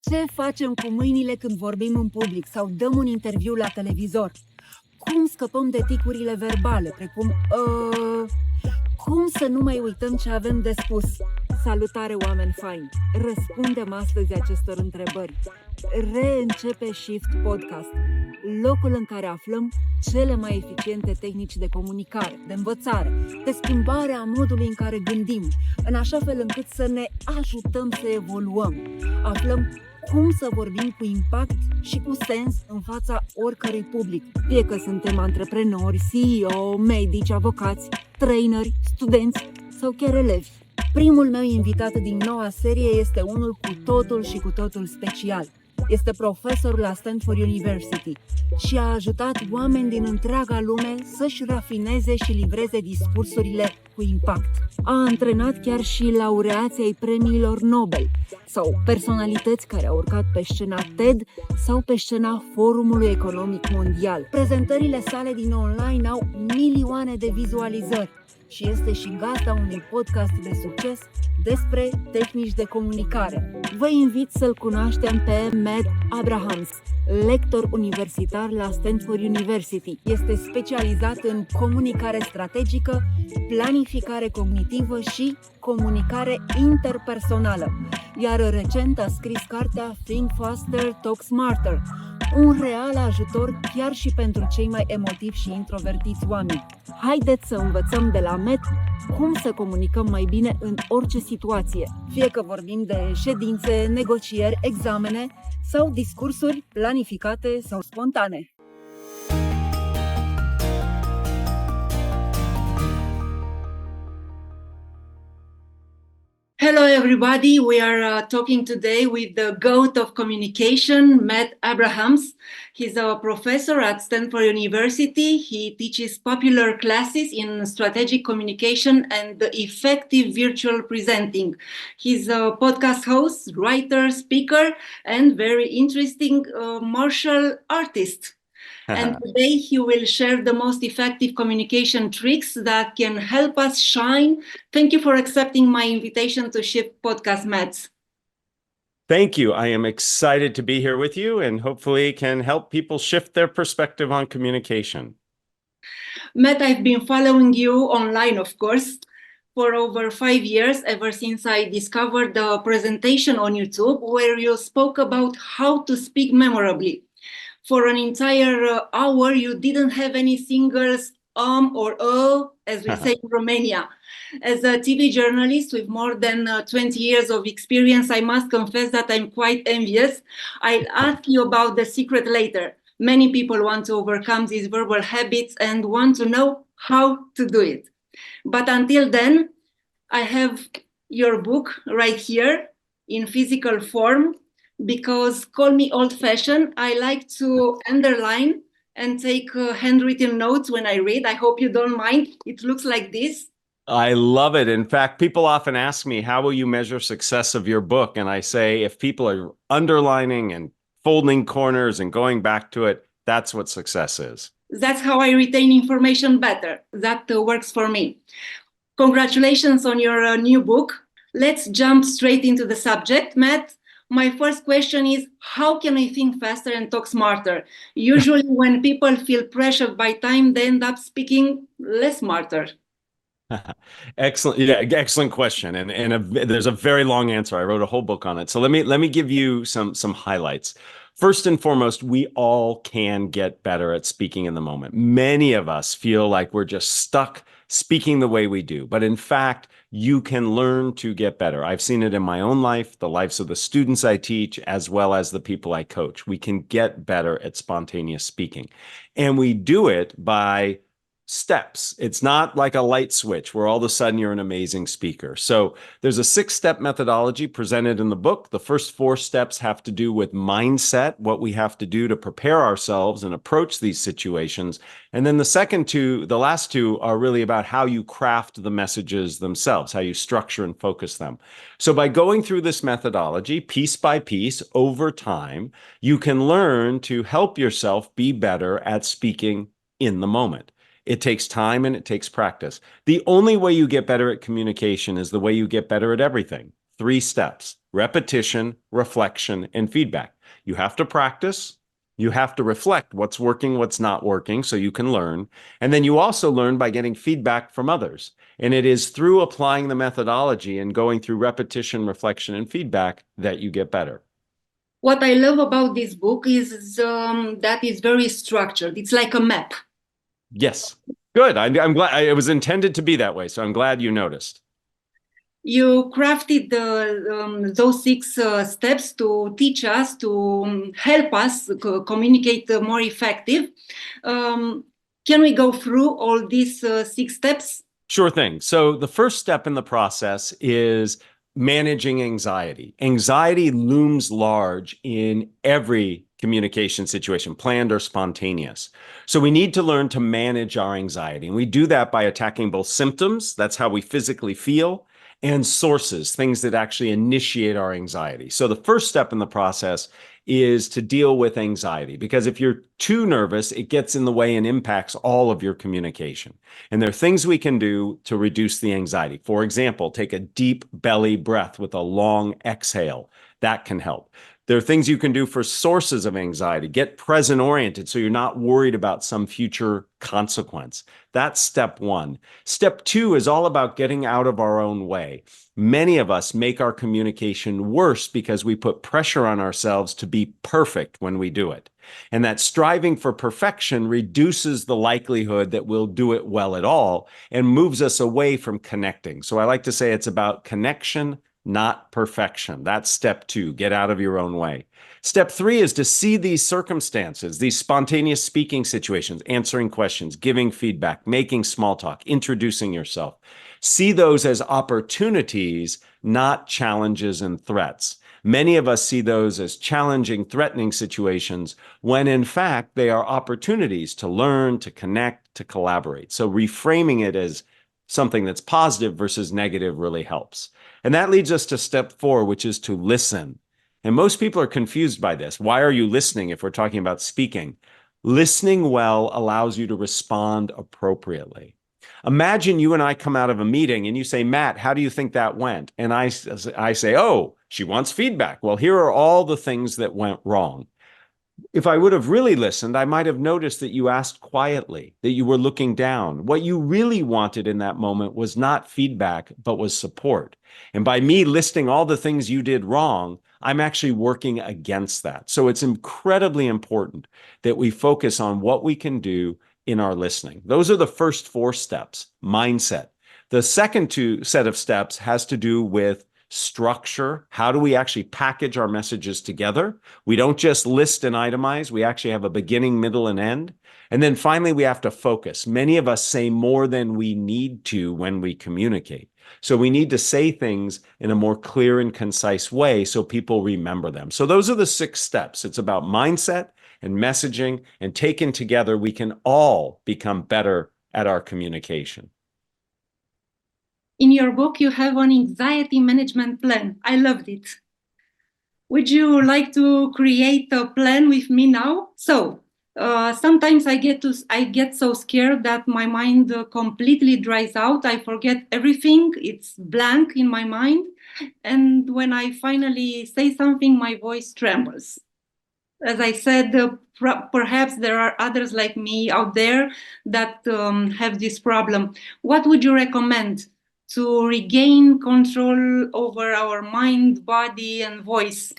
Ce facem cu mâinile când vorbim în public sau dăm un interviu la televizor? Cum scăpăm de ticurile verbale, precum cum să nu mai uităm ce avem de spus? Salutare, oameni faini! Răspundem astăzi acestor întrebări. Reîncepe Shift Podcast, locul în care aflăm cele mai eficiente tehnici de comunicare, de învățare, de schimbare a modului în care gândim, în așa fel încât să ne ajutăm să evoluăm. Aflăm cum să vorbim cu impact și cu sens în fața oricărui public, fie că suntem antreprenori, CEO, medici, avocați, traineri, studenți sau chiar elevi. Primul meu invitat din noua serie este unul cu totul special. Este profesor la Stanford University și a ajutat oameni din întreaga lume să-și rafineze și livreze discursurile cu impact. A antrenat chiar și laureații ai premiilor Nobel sau personalități care au urcat pe scena TED sau pe scena Forumului Economic Mondial. Prezentările sale din online au milioane de vizualizări și este și gazda unui podcast de succes despre tehnici de comunicare. Vă invit să-l cunoaștem pe Matt Abrahams, lector universitar la Stanford University. Este specializat în comunicare strategică, planificare cognitivă și comunicare interpersonală, iar recent a scris cartea Think Faster, Talk Smarter, un real ajutor chiar și pentru cei mai emotivi și introvertiți oameni. Haideți să învățăm de la Matt cum să comunicăm mai bine în orice situație, fie că vorbim de ședințe, negocieri, examene sau discursuri planificate sau spontane. Hello everybody, we are talking today with the GOAT of communication, Matt Abrahams. He's a professor at Stanford University. He teaches popular classes in strategic communication and effective virtual presenting. He's a podcast host, writer, speaker, and very interesting martial artist. And today he will share the most effective communication tricks that can help us shine. Thank you for accepting my invitation to Shift Podcast, Matt. Thank you. I am excited to be here with you and hopefully can help people shift their perspective on communication. Matt, I've been following you online, of course, for over 5 years, ever since I discovered the presentation on YouTube where you spoke about how to speak memorably. For an entire hour, you didn't have any singles or as we say in Romania. As a TV journalist with more than 20 years of experience, I must confess that I'm quite envious. I'll ask you about the secret later. Many people want to overcome these verbal habits and want to know how to do it. But until then, I have your book right here in physical form. Because call me old-fashioned, I like to underline and take handwritten notes when I read. I hope you don't mind. It looks like this. I love it. In fact, people often ask me, how will you measure success of your book? And I say, if people are underlining and folding corners and going back to it, that's what success is. That's how I retain information better. That works for me. Congratulations on your new book. Let's jump straight into the subject, Matt. My first question is, how can I think faster and talk smarter? Usually when people feel pressured by time, they end up speaking less smarter. Excellent. Yeah, excellent question. And there's a very long answer. I wrote a whole book on it. So let me give you some highlights. First and foremost, we all can get better at speaking in the moment. Many of us feel like we're just stuck speaking the way we do. But in fact, you can learn to get better. I've seen it in my own life, the lives of the students I teach, as well as the people I coach. We can get better at spontaneous speaking. And we do it by steps. It's not like a light switch where all of a sudden you're an amazing speaker. So there's a 6-step methodology presented in the book. The first 4 steps have to do with mindset, what we have to do to prepare ourselves and approach these situations. And then the last 2 are really about how you craft the messages themselves, how you structure and focus them. So by going through this methodology, piece by piece, over time, you can learn to help yourself be better at speaking in the moment. It takes time and it takes practice. The only way you get better at communication is the way you get better at everything. 3 steps: repetition, reflection, and feedback. You have to practice. You have to reflect what's working, what's not working, so you can learn. And then you also learn by getting feedback from others. And it is through applying the methodology and going through repetition, reflection, and feedback that you get better. What I love about this book is that it's very structured. It's like a map. Yes. Good. I'm glad. It was intended to be that way, so I'm glad you noticed. You crafted those 6 steps to teach us, to help us communicate more effective. Can we go through all these 6 steps? Sure thing. So the first step in the process is managing anxiety. Anxiety looms large in every communication situation, planned or spontaneous. So we need to learn to manage our anxiety. And we do that by attacking both symptoms, that's how we physically feel, and sources, things that actually initiate our anxiety. So the first step in the process is to deal with anxiety, because if you're too nervous, it gets in the way and impacts all of your communication. And there are things we can do to reduce the anxiety. For example, take a deep belly breath with a long exhale. That can help. There are things you can do for sources of anxiety. Get present oriented so you're not worried about some future consequence. That's step 1. Step 2 is all about getting out of our own way. Many of us make our communication worse because we put pressure on ourselves to be perfect when we do it. And that striving for perfection reduces the likelihood that we'll do it well at all and moves us away from connecting. So I like to say it's about connection, not perfection. That's step 2, get out of your own way. Step 3 is to see these circumstances, these spontaneous speaking situations, answering questions, giving feedback, making small talk, introducing yourself. See those as opportunities, not challenges and threats. Many of us see those as challenging, threatening situations when in fact they are opportunities to learn, to connect, to collaborate. So reframing it as something that's positive versus negative really helps. And that leads us to step 4, which is to listen. And most people are confused by this. Why are you listening if we're talking about speaking? Listening well allows you to respond appropriately. Imagine you and I come out of a meeting and you say, Matt, how do you think that went? And I say, oh, she wants feedback. Well, here are all the things that went wrong. If I would have really listened, I might have noticed that you asked quietly, that you were looking down. What you really wanted in that moment was not feedback, but was support. And by me listing all the things you did wrong, I'm actually working against that. So it's incredibly important that we focus on what we can do in our listening. Those are the first 4 steps, mindset. The second set of steps has to do with structure. How do we actually package our messages together? We don't just list and itemize. We actually have a beginning, middle, and end. And then finally, we have to focus. Many of us say more than we need to when we communicate. So we need to say things in a more clear and concise way so people remember them. So those are the 6 steps. It's about mindset and messaging, and taken together, we can all become better at our communication. In your book, you have an anxiety management plan. I loved it. Would you like to create a plan with me now? So sometimes I get so scared that my mind completely dries out. I forget everything. It's blank in my mind. And when I finally say something, my voice trembles. As I said, perhaps there are others like me out there that have this problem. What would you recommend to regain control over our mind, body, and voice?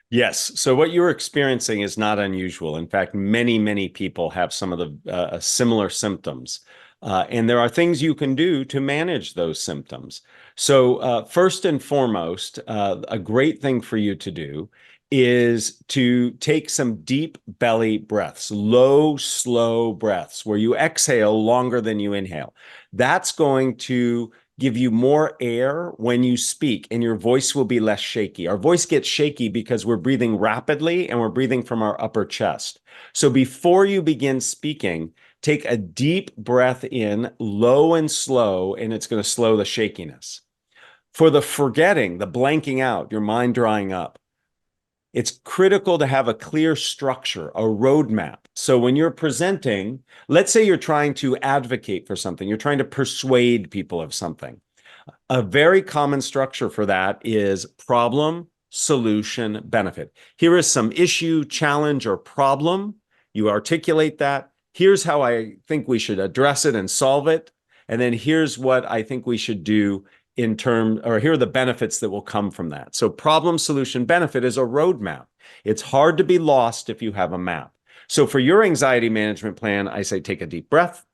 Yes. So what you're experiencing is not unusual. In fact, many, many people have some of the similar symptoms. And there are things you can do to manage those symptoms. So first and foremost, a great thing for you to do is to take some deep belly breaths, low, slow breaths, where you exhale longer than you inhale. That's going to give you more air when you speak, and your voice will be less shaky. Our voice gets shaky because we're breathing rapidly and we're breathing from our upper chest. So before you begin speaking, take a deep breath in, low and slow, and it's going to slow the shakiness. For the forgetting, the blanking out, your mind drying up, it's critical to have a clear structure, a roadmap. So when you're presenting, let's say you're trying to advocate for something, you're trying to persuade people of something. A very common structure for that is problem, solution, benefit. Here is some issue, challenge, or problem. You articulate that. Here's how I think we should address it and solve it. And then here's what I think we should do here are the benefits that will come from that. So problem, solution, benefit is a roadmap. It's hard to be lost if you have a map. So for your anxiety management plan, I say take a deep breath,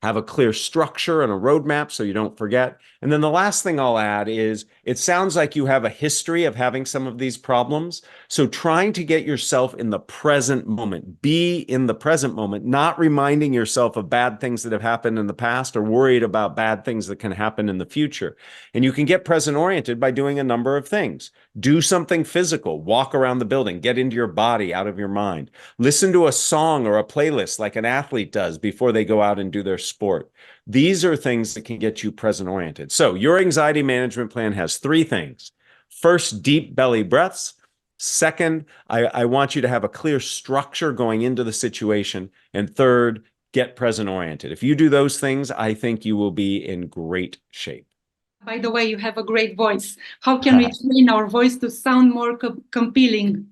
have a clear structure and a roadmap so you don't forget. And then the last thing I'll add is it sounds like you have a history of having some of these problems. So trying to get yourself in the present moment, be in the present moment, not reminding yourself of bad things that have happened in the past or worried about bad things that can happen in the future. And you can get present oriented by doing a number of things. Do something physical, walk around the building, get into your body, out of your mind. Listen to a song or a playlist like an athlete does before they go out and do their sport. These are things that can get you present oriented. So your anxiety management plan has three things. First, deep belly breaths. Second, I want you to have a clear structure going into the situation. And third, get present oriented. If you do those things, I think you will be in great shape. By the way, you have a great voice. How can we train our voice to sound more compelling?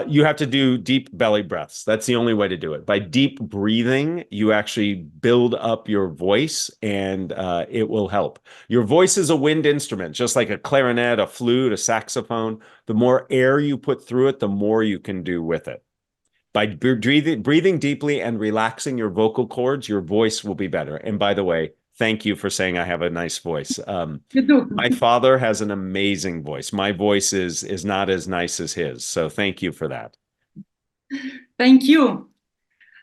You have to do deep belly breaths. That's the only way to do it. By deep breathing, you actually build up your voice and it will help. Your voice is a wind instrument, just like a clarinet, a flute, a saxophone. The more air you put through it, the more you can do with it. By breathing deeply and relaxing your vocal cords, your voice will be better. And by the way, thank you for saying I have a nice voice. You do. My father has an amazing voice. My voice is not as nice as his. So thank you for that. Thank you.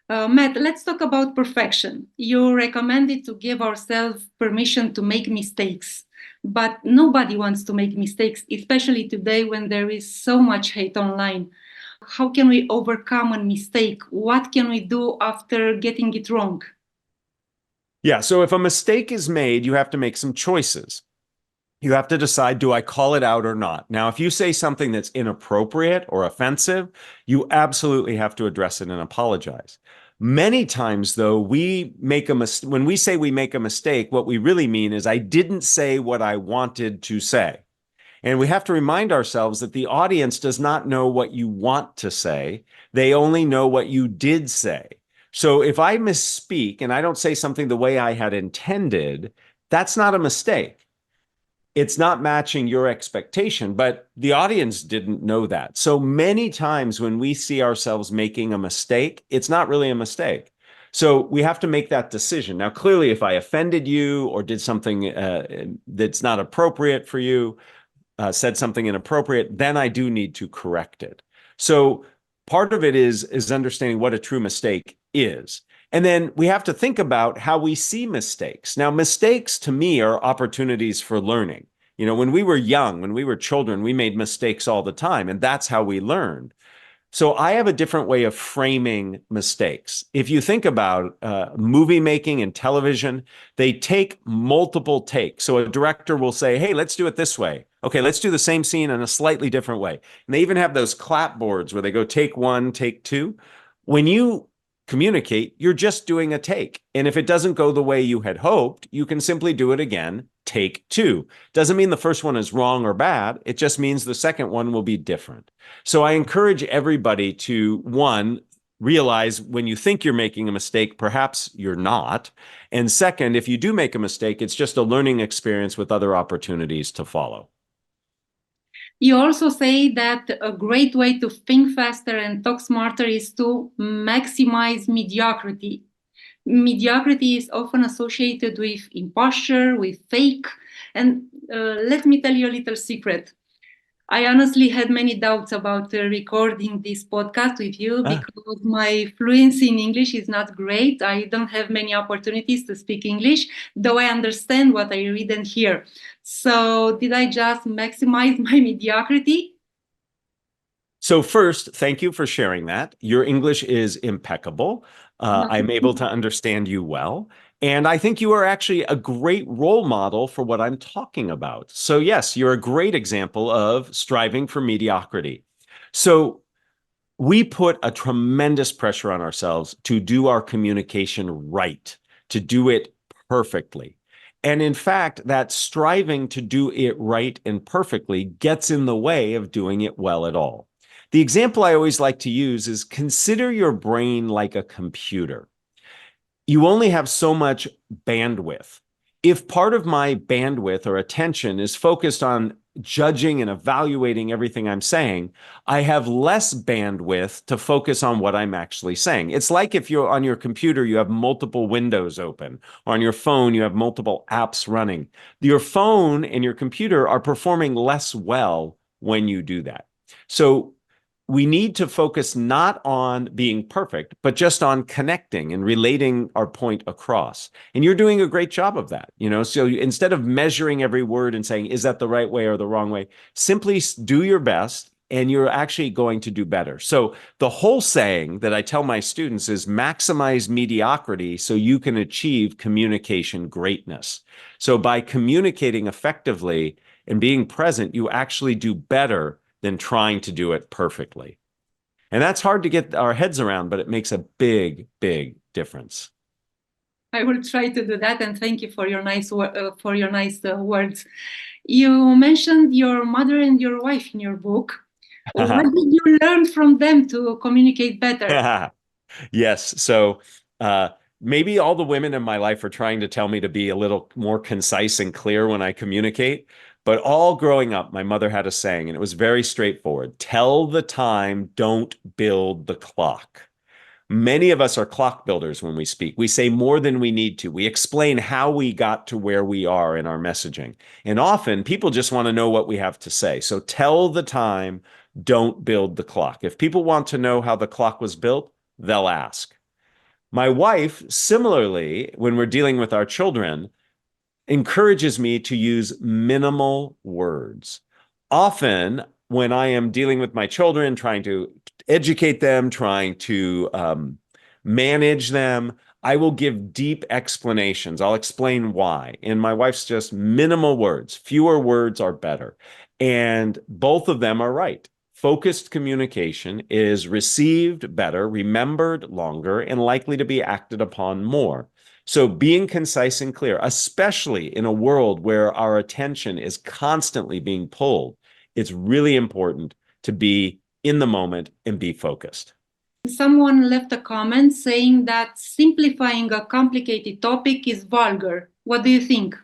Matt, let's talk about perfection. You recommended to give ourselves permission to make mistakes, but nobody wants to make mistakes, especially today when there is so much hate online. How can we overcome a mistake? What can we do after getting it wrong? Yeah, so if a mistake is made, you have to make some choices. You have to decide, do I call it out or not? Now, if you say something that's inappropriate or offensive, you absolutely have to address it and apologize. Many times, though, when we say we make a mistake, what we really mean is I didn't say what I wanted to say. And we have to remind ourselves that the audience does not know what you want to say. They only know what you did say. So if I misspeak and I don't say something the way I had intended, that's not a mistake. It's not matching your expectation, but the audience didn't know that. So many times when we see ourselves making a mistake, it's not really a mistake. So we have to make that decision. Now, clearly, if I offended you or did something that's not appropriate for you, said something inappropriate, then I do need to correct it. So part of it is understanding what a true mistake is. And then we have to think about how we see mistakes. Now, mistakes to me are opportunities for learning. You know, when we were young, when we were children, we made mistakes all the time, and that's how we learned. So I have a different way of framing mistakes. If you think about movie making and television, they take multiple takes. So a director will say, hey, let's do it this way. Okay, let's do the same scene in a slightly different way. And they even have those clapboards where they go take one, take two. When you communicate, you're just doing a take. And if it doesn't go the way you had hoped, you can simply do it again, take two. Doesn't mean the first one is wrong or bad. It just means the second one will be different. So I encourage everybody to, one, realize when you think you're making a mistake, perhaps you're not. And second, if you do make a mistake, it's just a learning experience with other opportunities to follow. You also say that a great way to think faster and talk smarter is to maximize mediocrity. Mediocrity is often associated with imposture, with fake. And let me tell you a little secret. I honestly had many doubts about recording this podcast with you because my fluency in English is not great. I don't have many opportunities to speak English, though I understand what I read and hear. So did I just maximize my mediocrity? So first, thank you for sharing that. Your English is impeccable. I'm able to understand you well. And I think you are actually a great role model for what I'm talking about. So yes, you're a great example of striving for mediocrity. So we put a tremendous pressure on ourselves to do our communication right, to do it perfectly. And in fact, that striving to do it right and perfectly gets in the way of doing it well at all. The example I always like to use is consider your brain like a computer. You only have so much bandwidth. If part of my bandwidth or attention is focused on judging and evaluating everything I'm saying, I have less bandwidth to focus on what I'm actually saying. It's like if you're on your computer, you have multiple windows open, or on your phone, you have multiple apps running. Your phone and your computer are performing less well when you do that. So we need to focus not on being perfect, but just on connecting and relating our point across. And you're doing a great job of that. So instead of measuring every word and saying, is that the right way or the wrong way, simply do your best and you're actually going to do better. So the whole saying that I tell my students is maximize mediocrity so you can achieve communication greatness. So by communicating effectively and being present, you actually do better than trying to do it perfectly. And that's hard to get our heads around, but it makes a big, big difference. I will try to do that, and thank you for your nice words. You mentioned your mother and your wife in your book. What did you learn from them to communicate better? Yes. So maybe all the women in my life are trying to tell me to be a little more concise and clear when I communicate. But all growing up, my mother had a saying, and it was very straightforward. Tell the time, don't build the clock. Many of us are clock builders when we speak. We say more than we need to. We explain how we got to where we are in our messaging. And often people just want to know what we have to say. So tell the time, don't build the clock. If people want to know how the clock was built, they'll ask. My wife, similarly, when we're dealing with our children, encourages me to use minimal words. Often, when I am dealing with my children, trying to educate them, trying to manage them, I will give deep explanations. I'll explain why. And my wife's just minimal words. Fewer words are better. And both of them are right. Focused communication is received better, remembered longer, and likely to be acted upon more. So being concise and clear, especially in a world where our attention is constantly being pulled, it's really important to be in the moment and be focused. Someone left a comment saying that simplifying a complicated topic is vulgar. What do you think?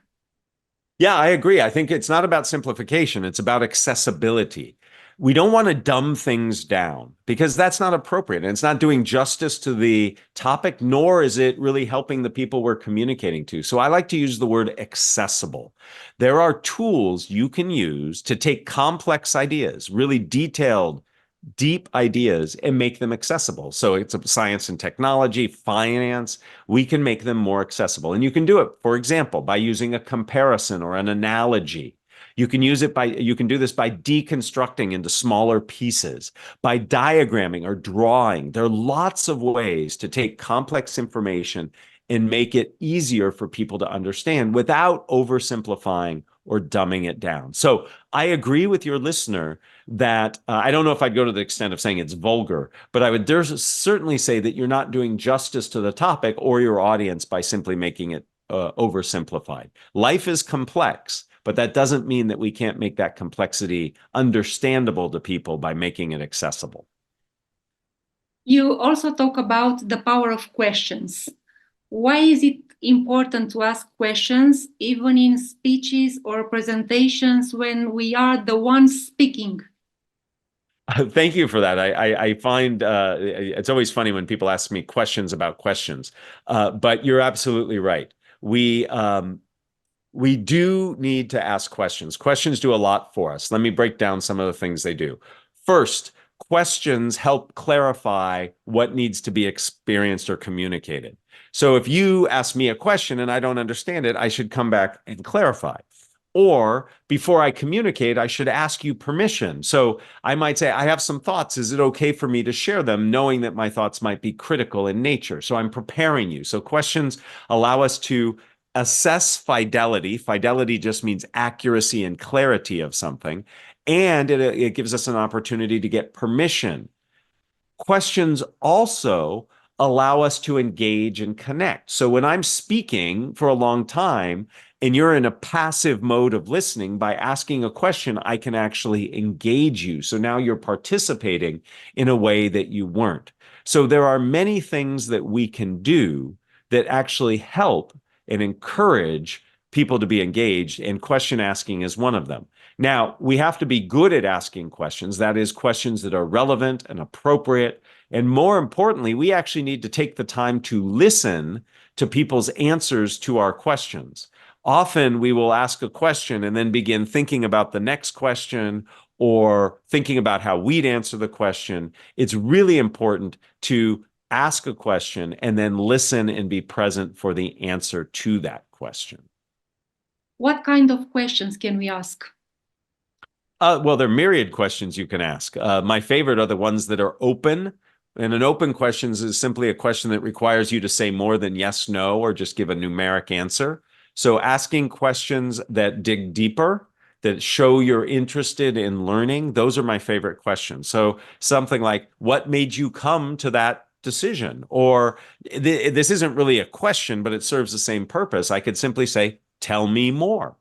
Yeah, I agree. I think it's not about simplification. It's about accessibility. We don't want to dumb things down because that's not appropriate. And it's not doing justice to the topic, nor is it really helping the people we're communicating to. So I like to use the word accessible. There are tools you can use to take complex ideas, really detailed, deep ideas, and make them accessible. So it's science and technology, finance, we can make them more accessible. And you can do it, for example, by using a comparison or an analogy. You can do this by deconstructing into smaller pieces, by diagramming or drawing. There are lots of ways to take complex information and make it easier for people to understand without oversimplifying or dumbing it down. So I agree with your listener that I don't know if I'd go to the extent of saying it's vulgar, but I would certainly say that you're not doing justice to the topic or your audience by simply making it oversimplified. Life is complex, but that doesn't mean that we can't make that complexity understandable to people by making it accessible. You also talk about the power of questions. Why is it important to ask questions, even in speeches or presentations when we are the ones speaking? Thank you for that. I find it's always funny when people ask me questions about questions, but you're absolutely right. We do need to ask questions. Questions do a lot for us. Let me break down some of the things they do. First, questions help clarify what needs to be experienced or communicated. So if you ask me a question and I don't understand it, I should come back and clarify. Or before I communicate, I should ask you permission. So I might say, I have some thoughts. Is it okay for me to share them, knowing that my thoughts might be critical in nature? So I'm preparing you. So questions allow us to assess fidelity. Fidelity just means accuracy and clarity of something. And it gives us an opportunity to get permission. Questions also allow us to engage and connect. So when I'm speaking for a long time and you're in a passive mode of listening, by asking a question, I can actually engage you. So now you're participating in a way that you weren't. So there are many things that we can do that actually help and encourage people to be engaged, and question asking is one of them. Now, we have to be good at asking questions, that is, questions that are relevant and appropriate. And more importantly, we actually need to take the time to listen to people's answers to our questions. Often we will ask a question and then begin thinking about the next question or thinking about how we'd answer the question. It's really important to ask a question and then listen and be present for the answer to that question. What kind of questions can we ask? Well, there are myriad questions you can ask. My favorite are the ones that are open. And an open question is simply a question that requires you to say more than yes, no, or just give a numeric answer. So asking questions that dig deeper, that show you're interested in learning, those are my favorite questions. So something like, what made you come to that decision? Or this isn't really a question, but it serves the same purpose. I could simply say, tell me more.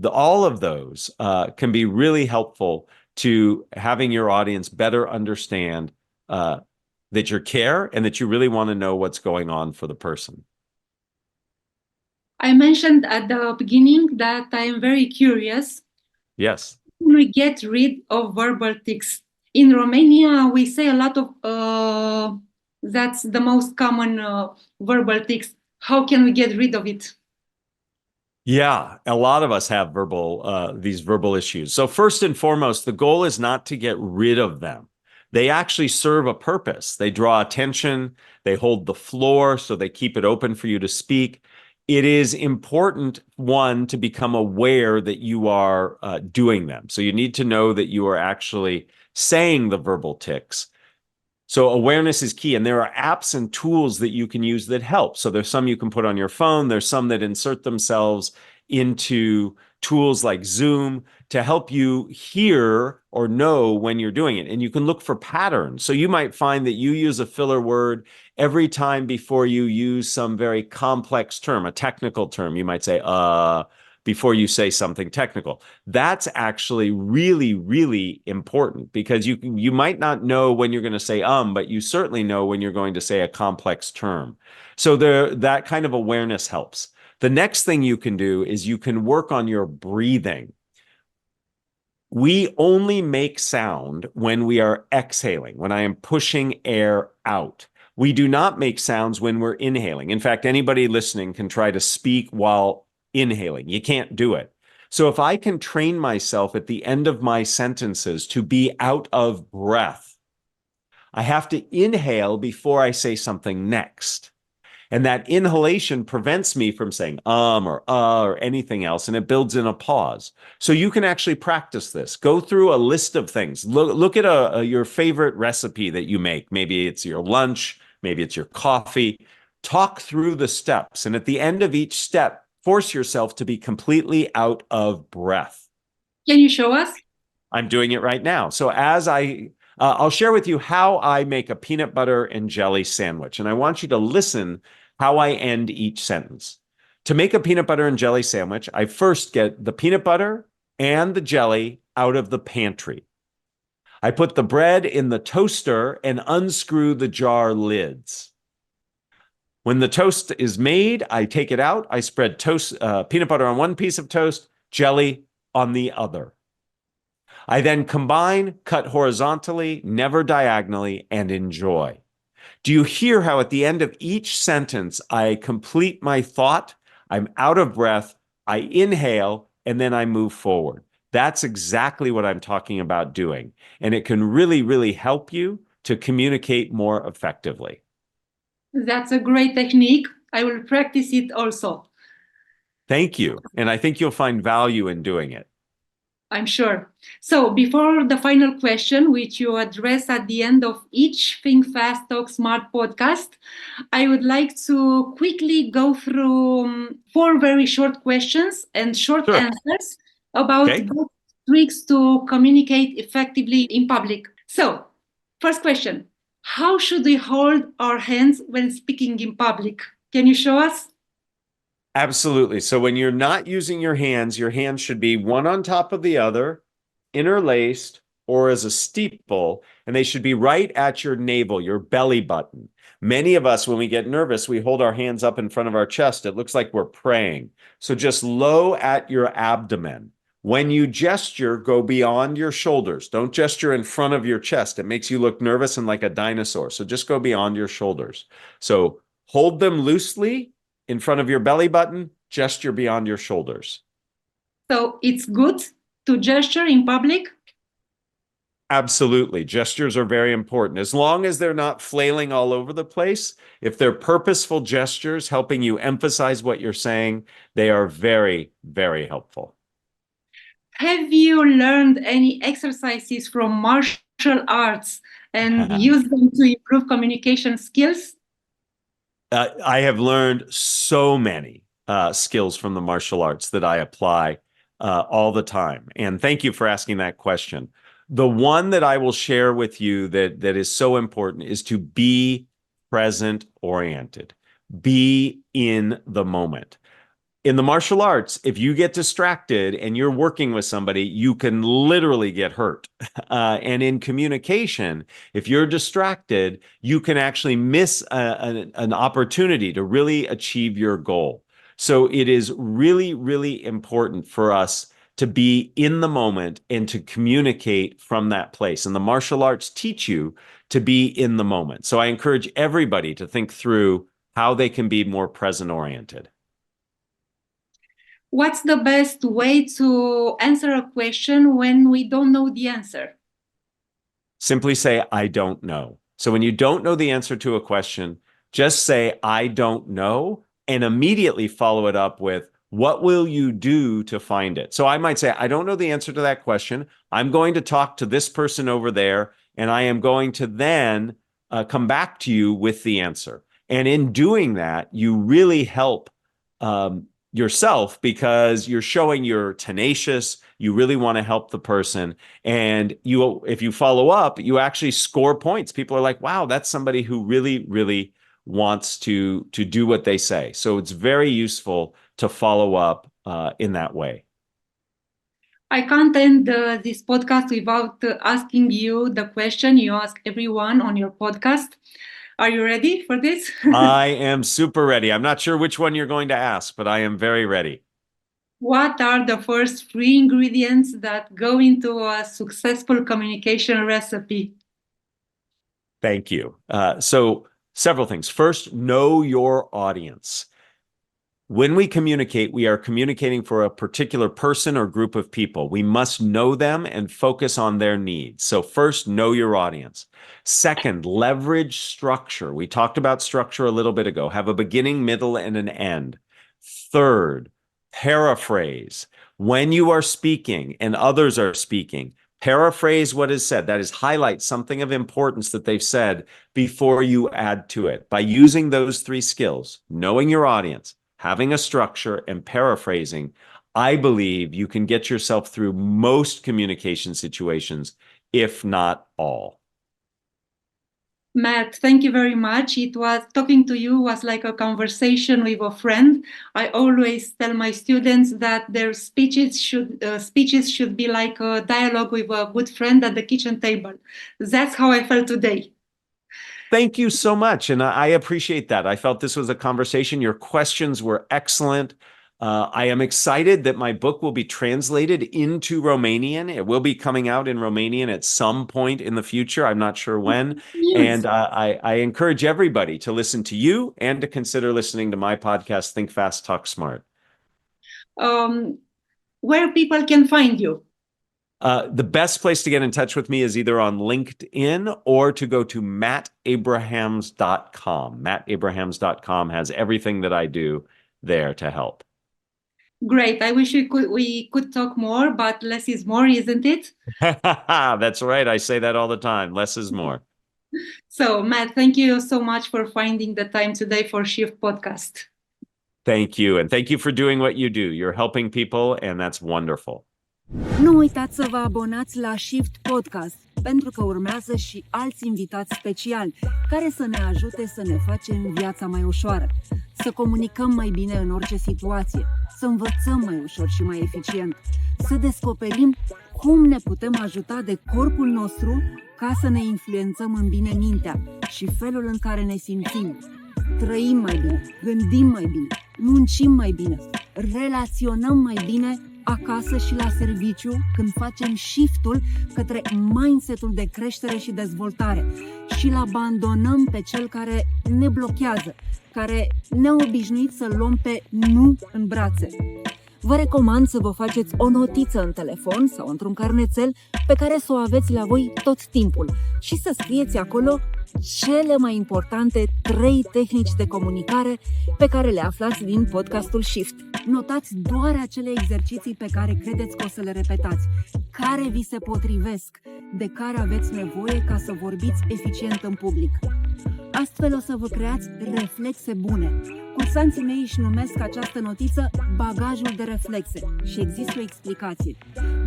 All of those can be really helpful to having your audience better understand that you care and that you really want to know what's going on for the person. I mentioned at the beginning that I am very curious. Yes. How can we get rid of verbal tics? In Romania, we say a lot of, that's the most common verbal tics. How can we get rid of it? Yeah, a lot of us have these verbal issues. So first and foremost, the goal is not to get rid of them. They actually serve a purpose. They draw attention, they hold the floor, so they keep it open for you to speak. It is important, one, to become aware that you are doing them. So you need to know that you are actually saying the verbal tics. So awareness is key, and there are apps and tools that you can use that help. So there's some you can put on your phone. There's some that insert themselves into tools like Zoom to help you hear or know when you're doing it. And you can look for patterns. So you might find that you use a filler word every time before you use some very complex term, a technical term. You might say, before you say something technical. That's actually really, really important, because you might not know when you're going to say but you certainly know when you're going to say a complex term. So that kind of awareness helps. The next thing you can do is you can work on your breathing. We only make sound when we are exhaling, when I am pushing air out. We do not make sounds when we're inhaling. In fact, anybody listening can try to speak while inhaling. You can't do it. So if I can train myself at the end of my sentences to be out of breath, I have to inhale before I say something next. And that inhalation prevents me from saying or anything else, and it builds in a pause. So you can actually practice this. Go through a list of things. Look at your favorite recipe that you make. Maybe it's your lunch, maybe it's your coffee. Talk through the steps, and at the end of each step, force yourself to be completely out of breath. Can you show us? I'm doing it right now. So I'll share with you how I make a peanut butter and jelly sandwich. And I want you to listen how I end each sentence. To make a peanut butter and jelly sandwich, I first get the peanut butter and the jelly out of the pantry. I put the bread in the toaster and unscrew the jar lids. When the toast is made, I take it out. I spread peanut butter on one piece of toast, jelly on the other. I then combine, cut horizontally, never diagonally, and enjoy. Do you hear how at the end of each sentence, I complete my thought, I'm out of breath, I inhale, and then I move forward? That's exactly what I'm talking about doing. And it can really, really help you to communicate more effectively. That's a great technique. I will practice it also. Thank you. And I think you'll find value in doing it. I'm sure. So before the final question, which you address at the end of each Think Fast, Talk Smart podcast, I would like to quickly go through 4 very short questions and short answers about good tricks to communicate effectively in public. So, first question. How should we hold our hands when speaking in public? Can you show us? Absolutely. So when you're not using your hands should be one on top of the other, interlaced, or as a steeple, and they should be right at your navel, your belly button. Many of us, when we get nervous, we hold our hands up in front of our chest. It looks like we're praying. So just low at your abdomen. When you gesture, go beyond your shoulders. Don't gesture in front of your chest. It makes you look nervous and like a dinosaur. So just go beyond your shoulders. So hold them loosely in front of your belly button, gesture beyond your shoulders. So it's good to gesture in public? Absolutely. Gestures are very important. As long as they're not flailing all over the place, if they're purposeful gestures helping you emphasize what you're saying, they are very, very helpful. Have you learned any exercises from martial arts and used them to improve communication skills? I have learned so many skills from the martial arts that I apply all the time. And thank you for asking that question. The one that I will share with you that is so important is to be present oriented. Be in the moment. In the martial arts, if you get distracted and you're working with somebody, you can literally get hurt. And in communication, if you're distracted, you can actually miss an opportunity to really achieve your goal. So it is really, really important for us to be in the moment and to communicate from that place. And the martial arts teach you to be in the moment. So I encourage everybody to think through how they can be more present oriented. What's the best way to answer a question when we don't know the answer? Simply say, I don't know. So when you don't know the answer to a question, just say, I don't know, and immediately follow it up with, what will you do to find it? So I might say, I don't know the answer to that question. I'm going to talk to this person over there, and I am going to then come back to you with the answer. And in doing that, you really help yourself because you're showing you're tenacious, you really want to help the person. And if you follow up, you actually score points. People are like, wow, that's somebody who really, really wants to do what they say. So it's very useful to follow up in that way. I can't end this podcast without asking you the question you ask everyone on your podcast. Are you ready for this? I am super ready. I'm not sure which one you're going to ask, but I am very ready. What are the first 3 ingredients that go into a successful communication recipe? Thank you. So several things. First, know your audience. When we communicate, we are communicating for a particular person or group of people. We must know them and focus on their needs. So first, know your audience. Second, leverage structure. We talked about structure a little bit ago. Have a beginning, middle, and an end. Third, paraphrase. When you are speaking and others are speaking, paraphrase what is said. That is, highlight something of importance that they've said before you add to it. By using those 3 skills, knowing your audience, having a structure, and paraphrasing, I believe you can get yourself through most communication situations, if not all. Matt, thank you very much. Talking to you was like a conversation with a friend. I always tell my students that their speeches should be like a dialogue with a good friend at the kitchen table. That's how I felt today. Thank you so much. And I appreciate that. I felt this was a conversation. Your questions were excellent. I am excited that my book will be translated into Romanian. It will be coming out in Romanian at some point in the future. I'm not sure when. Yes. And I encourage everybody to listen to you and to consider listening to my podcast, Think Fast, Talk Smart. Where people can find you? The best place to get in touch with me is either on LinkedIn or to go to mattabrahams.com. Mattabrahams.com has everything that I do there to help. Great. I wish we could talk more, but less is more, isn't it? That's right. I say that all the time. Less is more. So, Matt, thank you so much for finding the time today for Shift Podcast. Thank you. And thank you for doing what you do. You're helping people, and that's wonderful. Nu uitați să vă abonați la Shift Podcast, pentru că urmează și alți invitați speciali care să ne ajute să ne facem viața mai ușoară. să comunicăm mai bine în orice situație, să învățăm mai ușor și mai eficient, să descoperim cum ne putem ajuta de corpul nostru ca să ne influențăm în bine mintea și felul în care ne simțim. Trăim mai bine, gândim mai bine, muncim mai bine, relaționăm mai bine acasă și la serviciu când facem shift-ul către mindset-ul de creștere și dezvoltare și îl abandonăm pe cel care ne blochează, care ne-a obișnuit să luăm pe nu în brațe. Vă recomand să vă faceți o notiță în telefon sau într-un carnețel pe care să o aveți la voi tot timpul și să scrieți acolo cele mai importante 3 tehnici de comunicare pe care le aflați din podcastul Shift. Notați doar acele exerciții pe care credeți că o să le repetați, care vi se potrivesc, de care aveți nevoie ca să vorbiți eficient în public. Astfel o să vă creați reflexe bune. Cursanții mei își numesc această notiță bagajul de reflexe și există o explicație.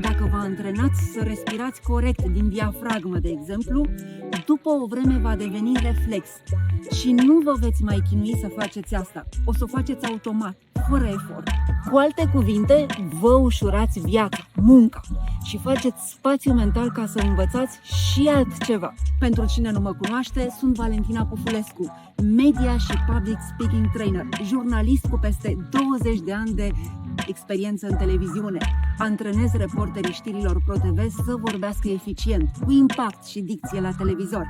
Dacă vă antrenați să respirați corect din diafragmă, de exemplu, după o vreme va deveni reflex și nu vă veți mai chinui să faceți asta. O să o faceți automat, fără efort. Cu alte cuvinte, vă ușurați viața, munca și faceți spațiu mental ca să învățați și altceva. Pentru cine nu mă cunoaște, sunt Valentina Pufulescu, media și public speaking trainer, jurnalist cu peste 20 de ani de experiență în televiziune. Antrenez reporterii știrilor ProTV să vorbească eficient, cu impact și dicție la televizor.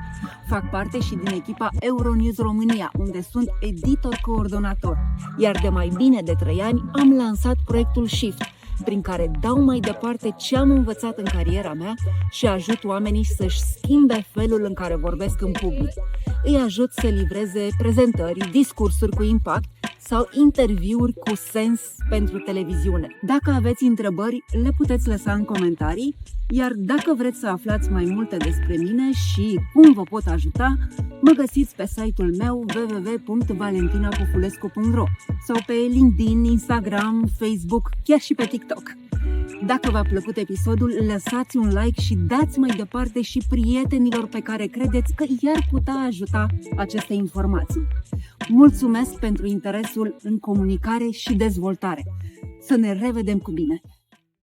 Fac parte și din echipa Euronews România, unde sunt editor coordonator. Iar de mai bine de 3 ani am lansat proiectul Shift, prin care dau mai departe ce am învățat în cariera mea și ajut oamenii să-și schimbe felul în care vorbesc în public. Îi ajut să livreze prezentări, discursuri cu impact sau interviuri cu sens pentru televiziune. Dacă aveți întrebări, le puteți lăsa în comentarii, iar dacă vreți să aflați mai multe despre mine și cum vă pot ajuta, mă găsiți pe site-ul meu www.valentinapufulescu.ro sau pe LinkedIn, Instagram, Facebook, chiar și pe TikTok. Dacă v-a plăcut episodul, lăsați un like și dați mai departe și prietenilor pe care credeți că i-ar putea ajuta aceste informații. Mulțumesc pentru interesul în comunicare și dezvoltare. Să ne revedem cu bine!